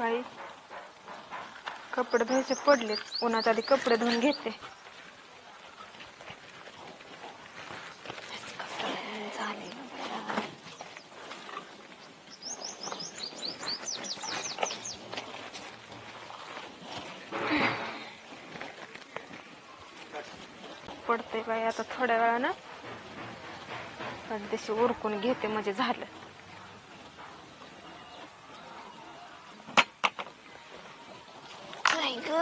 बाई कपडे धुवायचे पडलेत, उन्हात आधी कपडे धुवून घेते. पडते बाई आता थोड्या वेळानं, पण तशी उरकून घेते म्हणजे झालं. नाही ग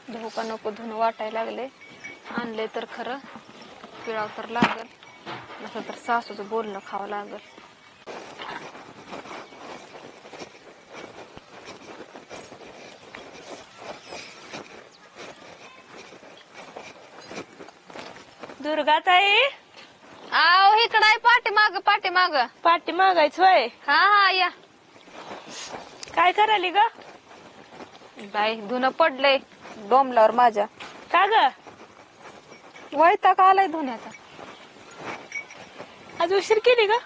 धुवू का नको धुणं वाटायला लागले. आणले तर खरं पिळाव तर लागल, नसं तर सासूचं बोलणं खावं लागल. दुर्गाताई, आव इकडं आहे पाठीमाग पाठीमाग. पाठी मागायच होय? हा हा या. काय करायली ग? बाई धुणं पडलंय डोंबलावर माझ्या. का ग? वैताग आलाय धुण्याचा. आज उशीर केली ग?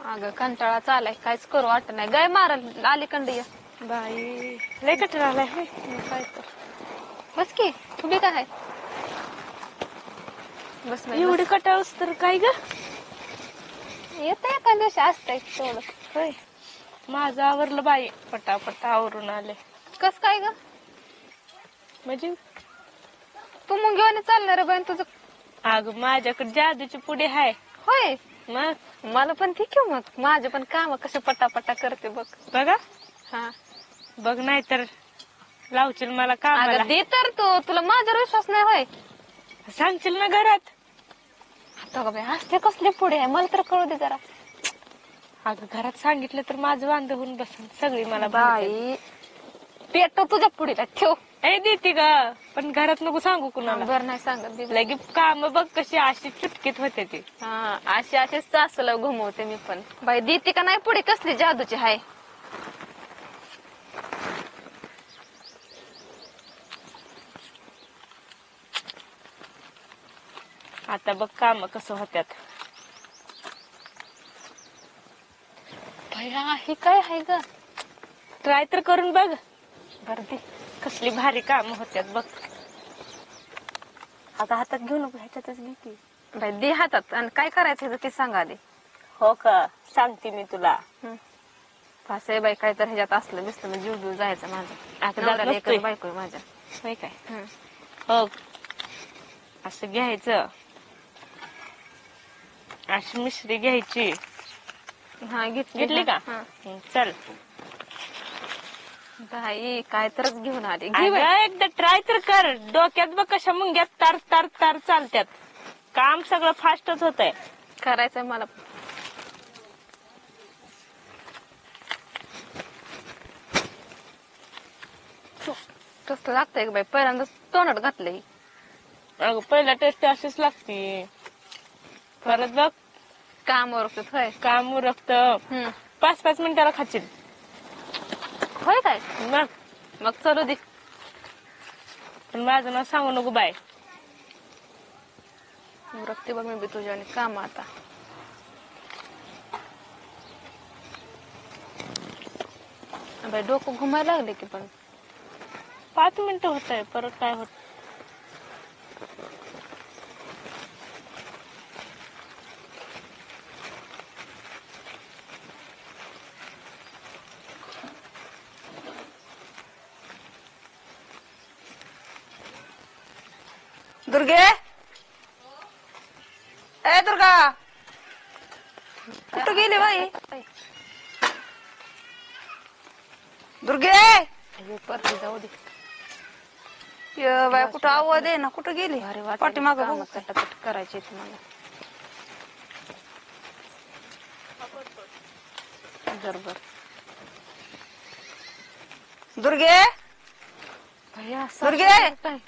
अगं कंटाळा चालाय, काहीच करू वाटत नाही. गाय मारल आली कंड या. बाई लय कटाळा आलाय होय. काय तर बस की तुम्ही काय बस बाई, एवढी कटाळूस तर काय ग? येत एका दिवशी असतंय थोडं. होय, माझं आवरलं बाई, पटापटा आवरून आले. कस काय ग? म्हणजे तू मग घेऊन चालणार बाई तुझं? अगं माझ्याकडे जादूची पुढे हाय. होय, मग मला पण ती घेऊ मग. माझे पण काम कसे पटापटा करते बघ. बघा, हा बघ नाही तर लावशील मला कामाला. अगं दे तर तू, तुला माझ्यावर विश्वास नाही होय? सांगशील ना घरात? आता का बाई असते कसले पुढे आहे, मला तर कळू दे जरा. अगं घरात सांगितलं तर माझं वांद होऊन बसन, सगळी मला भांडतात. बाई पेट तुझ्या पुढीला ठेव. ए देते ग, पण घरात नको सांगू कुणाला. बरं नाही सांगत दे. लगे काम बघ कशी अशी चुटकीत होते ती. हा अशी अशीच सासूला घुमवते मी पण. बाई देते का नाही पुढे कसली जादूची हाय? आता बघ काम कसं होत्यात. भया हे काय आहे ग? ट्राय तर करून बघ. बरं दे. कसली भारी काम होत्यात बघ. आता हातात घेऊ नको, ह्याच्यातच घे की. बाई दे हातात, आणि काय करायचं ते सांगा दे. हो का, सांगते मी तुला. असं आहे बाई, काय तर ह्याच्यात असलं बिसलं म्हणजे जीव जायचं माझं. आता नवऱ्याला नसतोय. एकच बायको आहे माझ्या. होय काय? हो, असं घ्यायचं, अशी मिश्री घ्यायची. हा घेतली का? चल बाई काय तरच घेऊन आले. एकदा ट्राय तर कर. डोक्यात बघ कशा मुंग्यात तार तार तार चालत्यात. काम सगळं फास्टच होतंय. करायचंय मला. कसं लागतंय ग बाई, पहिल्यांदाच तोंडात घातलंय. अगं पहिला टेस्ट अशीच लागते. परत बघ काम ओरखत होय. काम उरकत. 5-5 मिनिटाला खाशील. होय काय? मग चलू दे. पण माझं नाव सांगू नको बाय. उरकते बघ मी बी तुझ्या आणि काम आता. बाई डोकं घुमायला लागले की पण. 5 मिनिटं होत आहे, परत काय होत. दुर्गे, ए दुर्गा, कुठं गेली बाई? दुर्गे परत जाऊ दे. ये बाई कुठं आवाज आहे ना, कुठं गेली? पाठीमाग बघू. चटाचट करायची तुम्हाला. बरोबर. दुर्गे, भैया दुर्गे, काय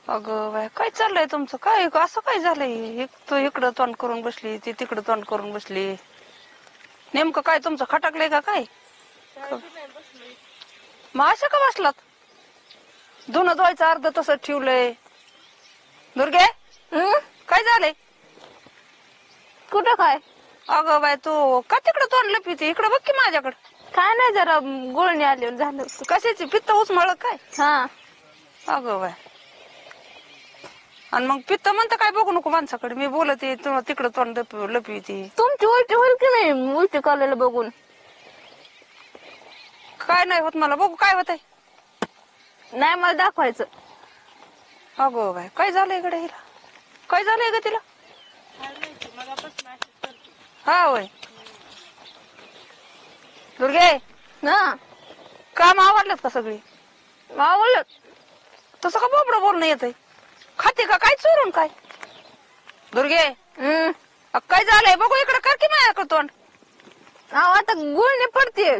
अगं बाय काय चाललंय तुमचं? काय असं काय झालंय? तू इकडं तोंड करून बसली, ती तिकडं तोंड करून बसली. नेमकं काय तुमचं खटकलंय का काय? मग अशा का बसलात? धुणं धुवायचं अर्ध तसं ठेवलंय. दुर्गे काय झालंय? कुठं काय? अगं बाय तू का तिकडं तोंड लपीते? इकडं बघ की माझ्याकडं. काय नाही, जरा गुळणी आल्यावर झालं. कशाची पित्त उचमळ काय? हा. अगं बाय. आणि मग पित्त म्हणतं काय बघू नको माणसाकडे. मी बोलते तू तिकडं तोंड लपीते. तुमची उलटी होईल की नाही उलटी काढलेलं बघून? काय नाही होत मला. बघू काय होतंय. नाही मला दाखवायचं. अगो बाय काय झालंय इकडे हिला? काय झालंय ग तिला? हा होय. दुर्गे ना काम आवडलं का सगळी? आवडलं. तसं का बोबडं बोलणं येतंय? खाते का काय चोरून काय? दुर्गे काय झालंय बघू इकडे कर की माझ्याकडे तोंड. आता गुळणी पडते.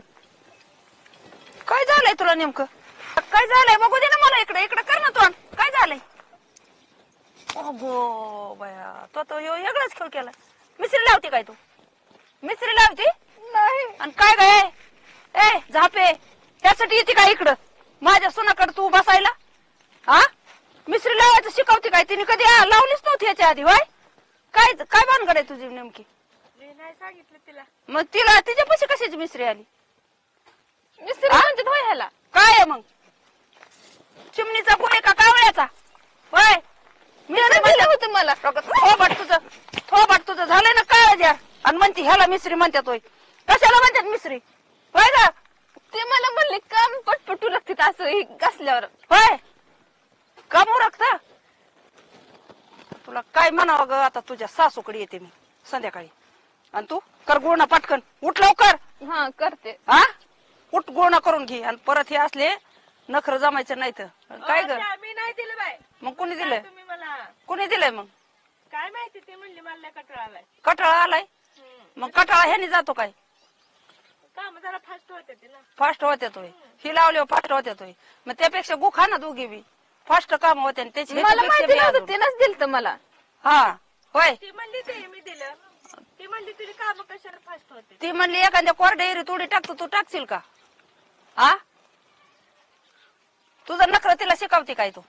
काय झालंय तुला नेमकं? काय झालंय बघू दे ना मला. इकडे इकडे कर ना तोंड. काय झालंय? अगो बया तो वेगळाच खेळ केला. मिसरी लावती काय तू? मिसरी लावती नाही. आणि काय काय ए झापे त्यासाठी येते काय इकडं माझ्या सुनाकडे तू बसायला? हा मिसरी लावायचं शिकवते काय? तिने कधी लावलीच नव्हती याच्या आधी. होय काय काय भानगड आहे तुझी नेमकी? नाही सांगितलं तिला. मग तिला तिच्यापाशी कशाची मिसरी आली? मिस्त्री म्हणते होय ह्याला. काय आहे मग? चिमणीचा पुणे का कावळ्याचा? होय मिसरी दिलं होतं मला. थोबाट तुझं झालंय ना काळ द्या. आणि म्हणते ह्याला मिसरी म्हणतात. होय कशाला म्हणतात मिसरी? होय का? ते मला म्हणले काम पटपटू लागते असं घासल्यावर. होय कमू रखता. तुला काय म्हणावं ग आता? तुझ्या सासूकडे येते मी संध्याकाळी. आणि तू कर गुळणा पटकन. उठ लवकर. हा करते. हा उठ गुळणा करून घे. आणि परत हे असले नखर जमायचं नाही तर काय ग? मी नाही दिलं बाय. मग कुणी दिलंय? तुम्ही मला कुणी दिलंय मग? काय माहिती ते म्हणले मला कटाळा आलाय. कटाळा आलाय? मग कटाळा ह्याने जातो काय? काम जरा फास्ट होते ते ना. फास्ट होत्यात होय. ही लावल्यावर फास्ट होत्यात होय. मग त्यापेक्षा गुखा ना दोघी बी फास्ट काम होते. आणि त्याची मला ह्याच्यापेक्षा माहिती बी नव्हतं. अजून. तिनंच दिलं तर मला. हा होय. ती म्हणली ते मी दिलं. ती म्हणली तुझी काम कशाला फास्ट होते. ती म्हणली एखाद्या कोरड्या एरी तोडी टाकतो तू टाकशील का? हा तुझं नखर तिला शिकवते काय तू?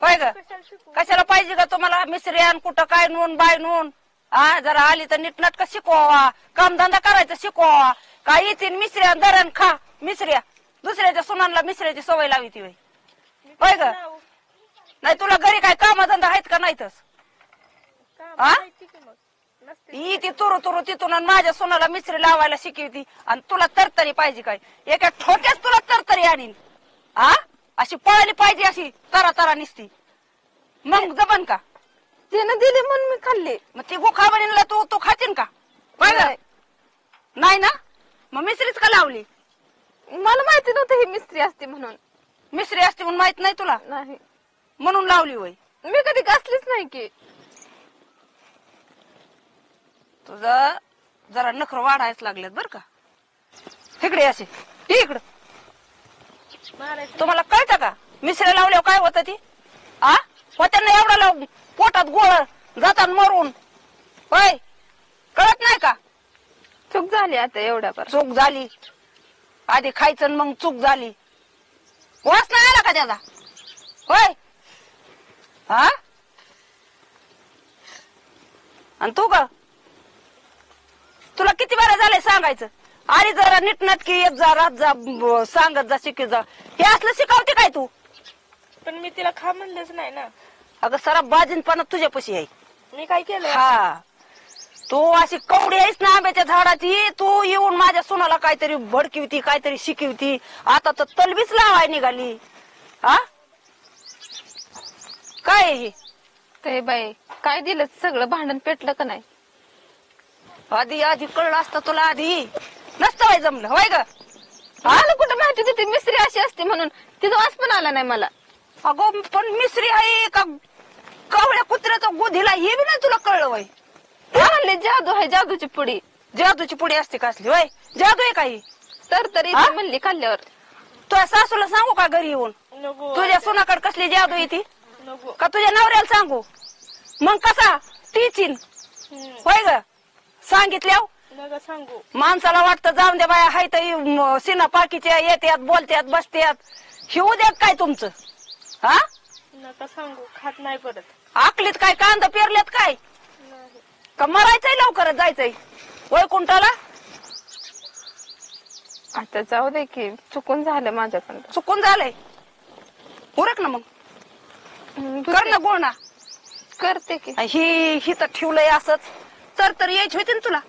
होय ग कशाला शिकू. कशाला पाहिजे का तुम्हाला मिसरी आण कुठं काय नून बाय नून? हा जरा आली तर नीटनाटक शिकवावा. कामधंदा करायचा शिकवावा. काय येतील मिसऱ्या दरण खा मिसऱ्या. दुसऱ्याच्या सुनांना मिसऱ्याची सवय लावी ती होय. होय ग नाही तुला घरी काय कामधंदा आहेत का नाहीतच? काम हा? माहिती की मग नसते. ही ती तुरु तुरु तिथून आणि माझ्या सोनाला मिसरी लावायला शिकवती. आणि तुला तरतरी पाहिजे काय? एका ठोक्याच तुला तरतरी आणीन. हा अशी पळाली पाहिजे अशी तरा तरा निसती. मग जमन का? तिनं दिली म्हणून मी खाल्ली. मग ती गुखा बनला तू खाचीन का? नाही. नाही ना मग मिसरीच का लावली? मला माहिती नव्हतं ही मिस्त्री असते म्हणून. मिसरी असते म्हणून माहित नाही तुला नाही. म्हणून लावली होय. मी कधी घासलीच नाही की. तुझं जरा नखर वाढायच लागलेत बर का. इकडे असे इकडं. तुम्हाला कळतं का मिसऱ्या लावल्यावर काय होतं ती? आ होत्या ना एवढा लाव पोटात गोळ जातात मरून. होय कळत नाही का? चूक झाली आता एवढ्या पर. चूक झाली. आधी खायचं आणि मग चूक झाली. वास नाही आला का त्याचा? होय हा आणि तू का तुला किती बरं झालंय सांगायचं? अरे जरा नीटनाटकी येत जा रात जा सांगत जा शिकत जा. हे असलं शिकवते काय तू? पण मी तिला खा म्हणलंच नाही ना. अगं सरा बाजीनपणा तुझ्यापाशी आहे. मी काय केलं? हा तू अशी कवडी आहेस ना आंब्याच्या झाडाची. तू येऊन माझ्या सुनाला काहीतरी भडकिवती काहीतरी शिकवती. आता तर तलबीच लावाय निघाली. हा काय आहे हे? ते बाई काय दिलं सगळं भांडण पेटलं का नाही? आधी आधी कळलं असतं तुला आधी नसतं व्हाय जमलं. होय ग मला कुठं माहिती होती मिस्त्री अशी असते म्हणून. तिचा वास पण आला नाही मला. अगो पण मिसरी आहे का कावळ्या कुत्र्याचा गोधीला हे बी नाही तुला कळलं वय? ते म्हणले जादू आहे, जादूची पुडी. जादूची पुडी असते का असली? होय जादू आहे काही तर तरी हा? म्हणली खाल्ल्यावर. तुझ्या सासूला सांगू का घरी येऊन नको. तुझ्या सुनाकडे कसली जादू येते? नको. का तुझ्या नवऱ्याला सांगू? मग कसा टीचिन? होय ग सांगितल्यावर नका सांगू. माणसाला वाटतं जाऊन दे बाया हाय तर सिना पाकीच्या येत्यात बोलत्यात बसत्यात. हिऊ द्यात काय तुमचं? हा नका सांगू. खात नाही परत. आकलीत काय कांदा पेरल्यात काय? नाही. का मरायचंय लवकरच जायचंय वैकुंठाला? आता जाऊ दे की, चुकून झालं माझ्याकडं. चुकून झालंय. उरक ना मग, कर ना गोळणा. करते की. ही तर ठेवलंय असंच. तर यायची होती ना तुला.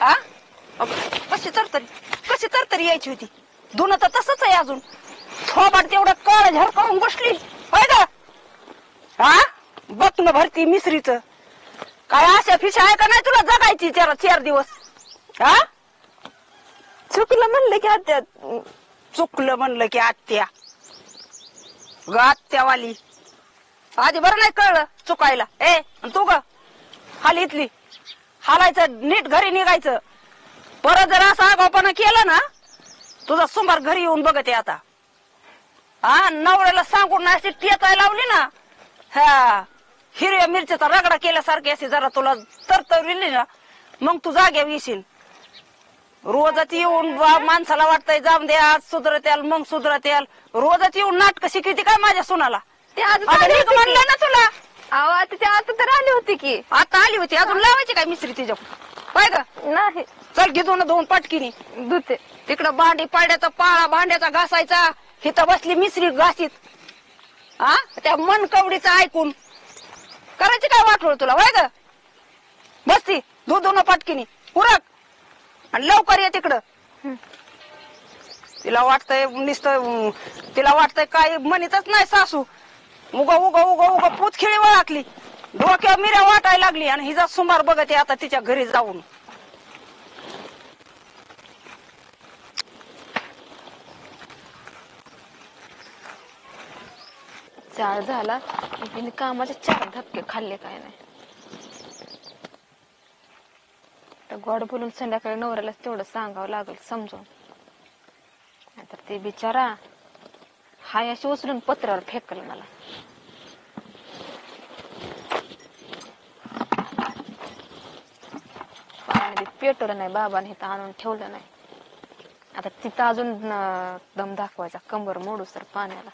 हा कशी तर यायची होती. धुणं तर तसंच आहे अजून. थोबाड तेवढं काळ झर करून बसली होय ग. हा बघ ना भरती मिसरीच काय आशा फिशा आहे का नाही तुला जगायची 4 दिवस? हा चुकलं म्हणलं की आता चुकलं म्हणलं की आत्या ग आत्यावाली. आधी बरं नाही कळलं चुकायला. तू ग हाली इथली हालायचं नीट घरी निघायचं. परत जर असं आगाऊपणा केलं ना तुझा सुमार घरी येऊन बघते आता. हा नवऱ्याला सांगून अशी टेचायला लावली ना हा हिरव्या मिरच्याचा रगडा केल्यासारखी अशी जरा तुला तरतरली ना मग तू जाग्यावर येशील. रोजच येऊन माणसाला वाटतंय जाऊन दे आज सुधरत्याल मग सुधरत्याल. रोजच येऊन नाटक शिकवते काय माझ्या सुनाला? ते आज म्हणलं ना तुला. अहो आता ते आता तर आली होती की. आता आली होती अजून लावायची काय मिसरी तिच्या पाय ग? नाही चल घेतो दोन पटकीनी. धुते. तिकडं भांडी पाड्याचा पाळा भांड्याचा घासायचा. हिथं बसली मिसरी घासीत. हा त्या मन कवडीचं ऐकून करायची काय वाटोळ तुला वय ग? बसती धुन पटकीनी उरक आणि लवकर ये तिकडं. तिला वाटतंय नुसतं तिला वाटतंय काय म्हणतच नाही सासू. उगा उगा उगा उगा पूतखिळी वळाकली डोक्यावर मिऱ्या वाटायला लागली आणि हिचा सुमार बघते आता तिच्या घरी जाऊन. चाळ झाला तिने कामाचे 4 धक्के खाल्ले काय नाही. तर गोड बोलून संध्याकाळी नवऱ्यालाच तेवढं सांगावं लागल समजून. नाहीतर ते बिचारा हाय अशी उचलून पत्रावर फेकल मला. पाण्यामध्ये पेटवलं नाही बाबाने इथं आणून ठेवलं नाही. आता तिथं अजून दम दाखवायचा कंबर मोडूस तर पाण्याला.